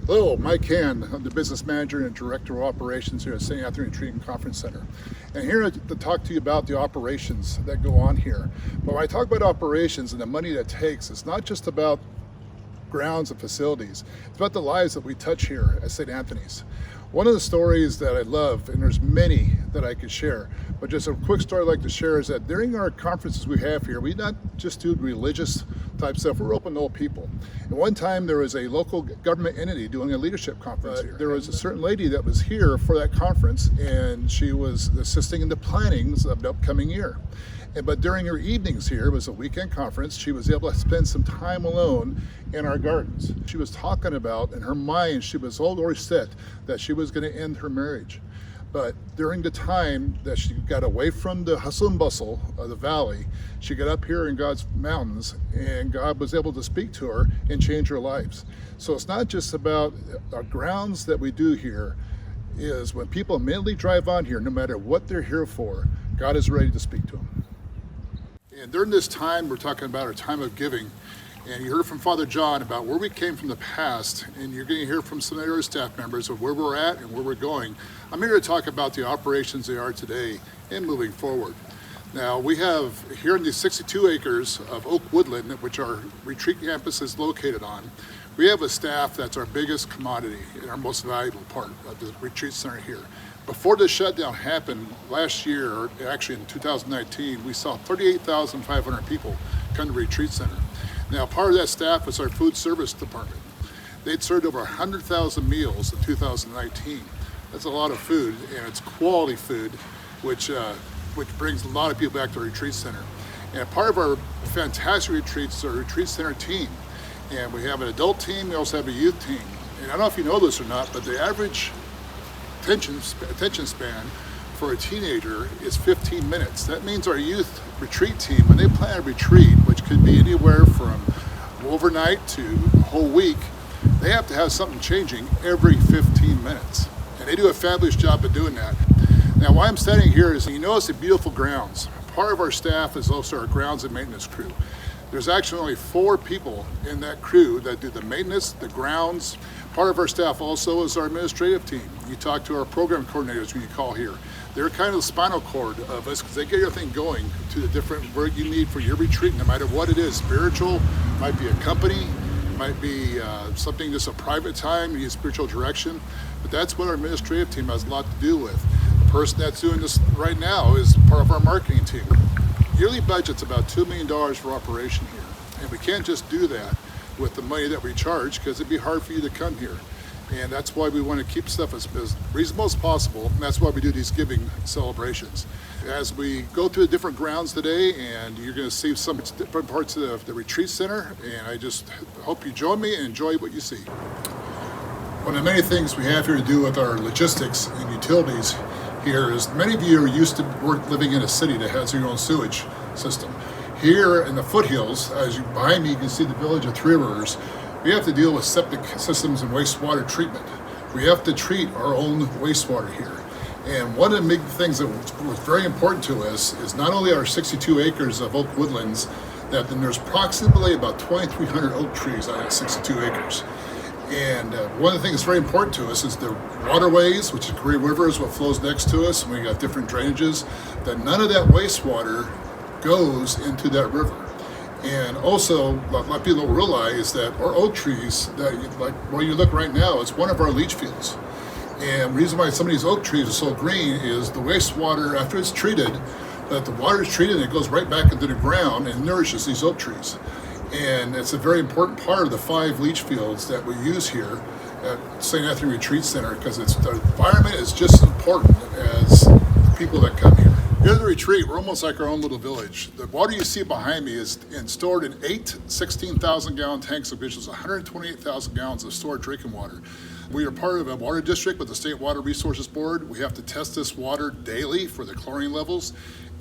Hello, Mike Hand. I'm the business manager and director of operations here at St. Anthony Retreat and Conference Center. And here to talk to you about the operations that go on here. But when I talk about operations and the money that takes, it's not just about grounds and facilities. It's about the lives that we touch here at St. Anthony's. One of the stories that I love, and there's many that I could share, but just a quick story I'd like to share is that during our conferences we have here, we not just do religious type stuff, we're open to all people. And one time there was a local government entity doing a leadership conference here. There was a certain lady that was here for that conference, and she was assisting in the plannings of the upcoming year. But during her evenings here, it was a weekend conference, she was able to spend some time alone in our gardens. She was talking about, in her mind, she was already set that she was going to end her marriage. But during the time that she got away from the hustle and bustle of the valley, she got up here in God's mountains, and God was able to speak to her and change her lives. So it's not just about our grounds that we do here, is when people immediately drive on here, no matter what they're here for, God is ready to speak to them. And during this time, we're talking about our time of giving. And you heard from Father John about where we came from the past, and you're going to hear from some of our staff members of where we're at and where we're going. I'm here to talk about the operations they are today and moving forward. Now, we have here in these 62 acres of oak woodland, which our retreat campus is located on, we have a staff that's our biggest commodity and our most valuable part of the retreat center here. Before the shutdown happened last year, or actually in 2019, we saw 38,500 people come to the retreat center. Now, part of that staff was our food service department. They'd served over 100,000 meals in 2019. That's a lot of food, and it's quality food, which brings a lot of people back to the retreat center. And part of our fantastic retreats is our retreat center team. And we have an adult team, we also have a youth team. And I don't know if you know this or not, but the average attention span for a teenager is 15 minutes. That means our youth retreat team, when they plan a retreat, which could be anywhere from overnight to a whole week, they have to have something changing every 15 minutes. And they do a fabulous job of doing that. Now, why I'm standing here is, you notice the beautiful grounds. Part of our staff is also our grounds and maintenance crew. There's actually only 4 people in that crew that do the maintenance, the grounds. Part of our staff also is our administrative team. You talk to our program coordinators who you call here. They're kind of the spinal cord of us because they get everything going to the different work you need for your retreat, no matter what it is. Spiritual, might be a company, might be something that's a private time, you need spiritual direction. But that's what our administrative team has a lot to do with. The person that's doing this right now is part of our marketing team. Yearly budget's about $2 million for operation here. And we can't just do that with the money that we charge, because it'd be hard for you to come here. And that's why we want to keep stuff as reasonable as possible, and that's why we do these giving celebrations. As we go through the different grounds today, and you're going to see some different parts of the retreat center, and I just hope you join me and enjoy what you see. One of the many things we have here to do with our logistics and utilities here is, many of you are used to living in a city that has your own sewage system. Here in the foothills, behind me you can see the village of Three Rivers, we have to deal with septic systems and wastewater treatment. We have to treat our own wastewater here. And one of the big things that was very important to us is not only our 62 acres of oak woodlands, that then there's approximately about 2,300 oak trees on that 62 acres. And one of the things that's very important to us is the waterways, which is Three Rivers, what flows next to us, and we got different drainages, that none of that wastewater goes into that river. And also, a lot of people don't realize that our oak trees, that like where you look right now, it's one of our leach fields. And the reason why some of these oak trees are so green is the wastewater, after it's treated, that the water is treated and it goes right back into the ground and nourishes these oak trees. And it's a very important part of the 5 leach fields that we use here at St. Anthony Retreat Center, because the environment is just as important as the people that come here. Here at the retreat, we're almost like our own little village. The water you see behind me is stored in 8 16,000-gallon tanks, of which is 128,000 gallons of stored drinking water. We are part of a water district with the State Water Resources Board. We have to test this water daily for the chlorine levels,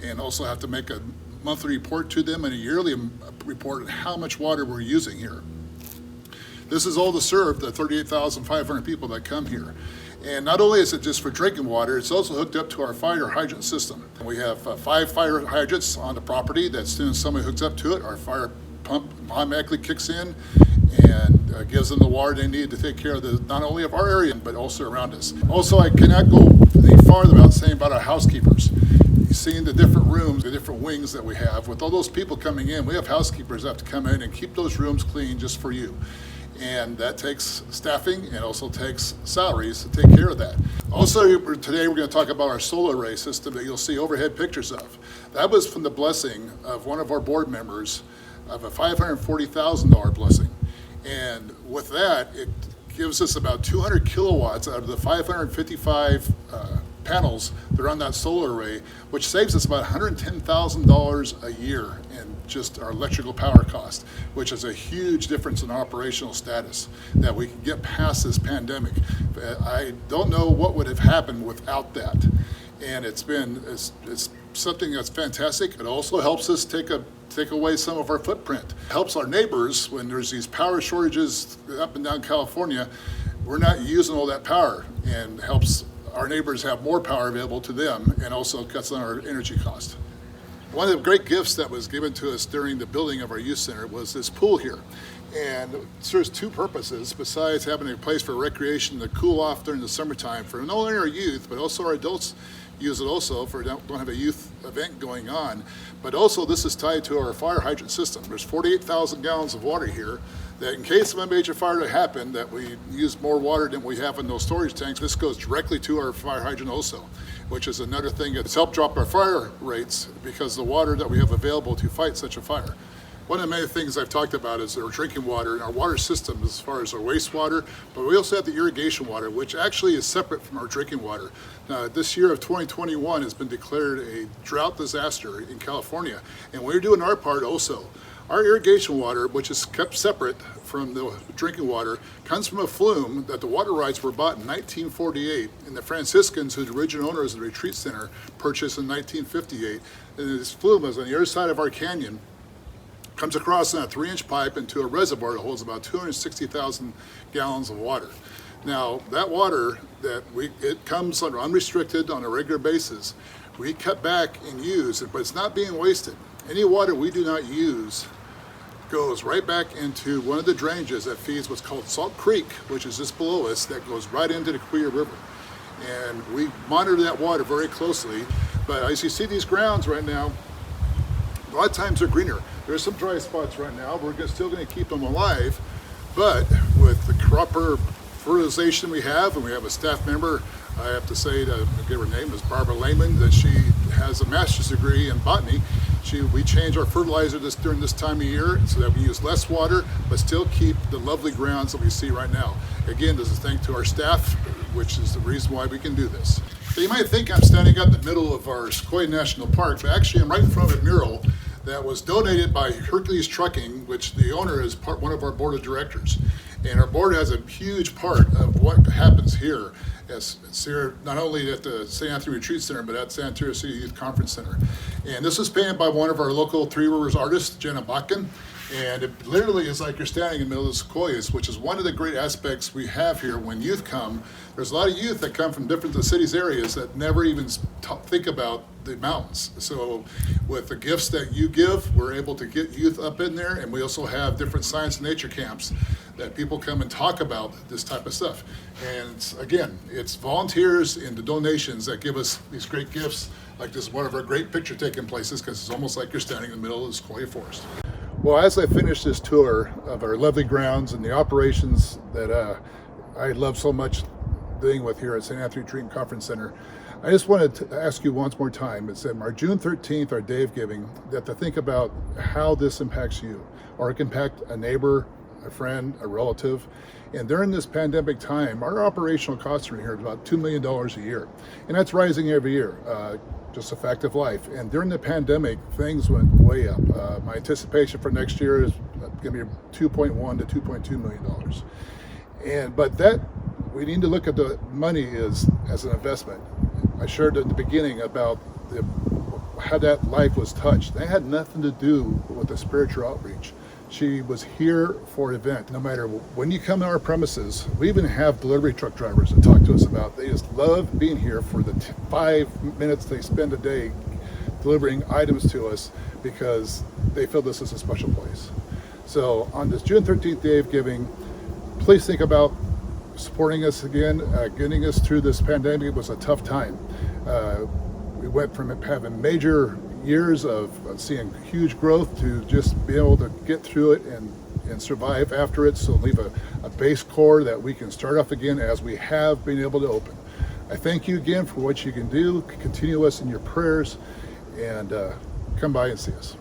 and also have to make a monthly report to them and a yearly report on how much water we're using here. This is all to serve the 38,500 people that come here. And not only is it just for drinking water, it's also hooked up to our fire hydrant system. We have 5 fire hydrants on the property that as soon as somebody hooks up to it, our fire pump automatically kicks in and gives them the water they need to take care of not only of our area, but also around us. Also, I cannot go any farther without saying about our housekeepers. You've seen the different rooms, the different wings that we have. With all those people coming in, we have housekeepers that have to come in and keep those rooms clean just for you. And that takes staffing and also takes salaries to take care of that. Also, today we're going to talk about our solar array system that you'll see overhead pictures of. That was from the blessing of one of our board members of a $540,000 blessing. And with that, it gives us about 200 kilowatts out of the 555 panels that are on that solar array, which saves us about $110,000 a year in just our electrical power cost, which is a huge difference in operational status that we can get past this pandemic. I don't know what would have happened without that. And it's something that's fantastic. It also helps us take away some of our footprint. Helps our neighbors when there's these power shortages up and down California. We're not using all that power, and helps our neighbors have more power available to them, and also cuts on our energy cost. One of the great gifts that was given to us during the building of our youth center was this pool here. And it serves 2 purposes besides having a place for recreation to cool off during the summertime for not only our youth, but also our adults use it also for don't have a youth event going on. But also this is tied to our fire hydrant system. There's 48,000 gallons of water here that in case of a major fire to happen, that we use more water than we have in those storage tanks. This goes directly to our fire hydrant also, which is another thing that's helped drop our fire rates because of the water that we have available to fight such a fire. One of the many things I've talked about is our drinking water and our water system as far as our wastewater, but we also have the irrigation water, which actually is separate from our drinking water. Now, this year of 2021 has been declared a drought disaster in California, and we're doing our part also. Our irrigation water, which is kept separate from the drinking water, comes from a flume that the water rights were bought in 1948, and the Franciscans, who are the original owners of the retreat center, purchased in 1958. And this flume is on the other side of our canyon, comes across in a 3-inch pipe into a reservoir that holds about 260,000 gallons of water. Now, that water it comes under unrestricted on a regular basis. We cut back and use it, but it's not being wasted. Any water we do not use goes right back into one of the drainages that feeds what's called Salt Creek, which is just below us, that goes right into the Quia River. And we monitor that water very closely. But as you see these grounds right now, a lot of times they're greener. There's some dry spots right now. We're still going to keep them alive, but with the proper fertilization we have, and we have a staff member, I have to say, to give her name is Barbara Lehman, that she has a master's degree in botany. We change our fertilizer during this time of year so that we use less water, but still keep the lovely grounds that we see right now. Again, this is thanks to our staff, which is the reason why we can do this. So you might think I'm standing up in the middle of our Sequoia National Park, but actually I'm right in front of a mural that was donated by Hercules Trucking, which the owner is one of our board of directors. And our board has a huge part of what happens here. It's here not only at the St. Anthony Retreat Center, but at San Antonio City Youth Conference Center. And this was painted by one of our local Three Rivers artists, Jenna Bakken. And it literally is like you're standing in the middle of the sequoias, which is one of the great aspects we have here when youth come. There's a lot of youth that come from different the city's areas that never even think about the mountains. So with the gifts that you give, we're able to get youth up in there, and we also have different science and nature camps that people come and talk about this type of stuff. And again, it's volunteers and the donations that give us these great gifts. Like this is one of our great picture taking places because it's almost like you're standing in the middle of the Sequoia Forest. Well, as I finish this tour of our lovely grounds and the operations that I love so much doing with here at St. Anthony Retreat Conference Center, I just wanted to ask you once more time, it's our June 13th, our Day of Giving, that to think about how this impacts you, or it can impact a neighbor, a friend, a relative. And during this pandemic time, our operational costs are here about $2 million a year. And that's rising every year, just a fact of life. And during the pandemic, things went way up. My anticipation for next year is going to be $2.1 to $2.2 million. But that, we need to look at the money as an investment. I shared at the beginning about how that life was touched. That had nothing to do with the spiritual outreach. She was here for an event. No matter when you come to our premises, we even have delivery truck drivers that talk to us about, they just love being here for the 5 minutes they spend a day delivering items to us, because they feel this is a special place. So on this June 13th Day of Giving, please think about supporting us again, getting us through this pandemic. It was a tough time. We went from having major years of seeing huge growth to just being able to get through it and survive after it. So leave a base core that we can start off again as we have been able to open. I thank you again for what you can do. Continue us in your prayers, and come by and see us.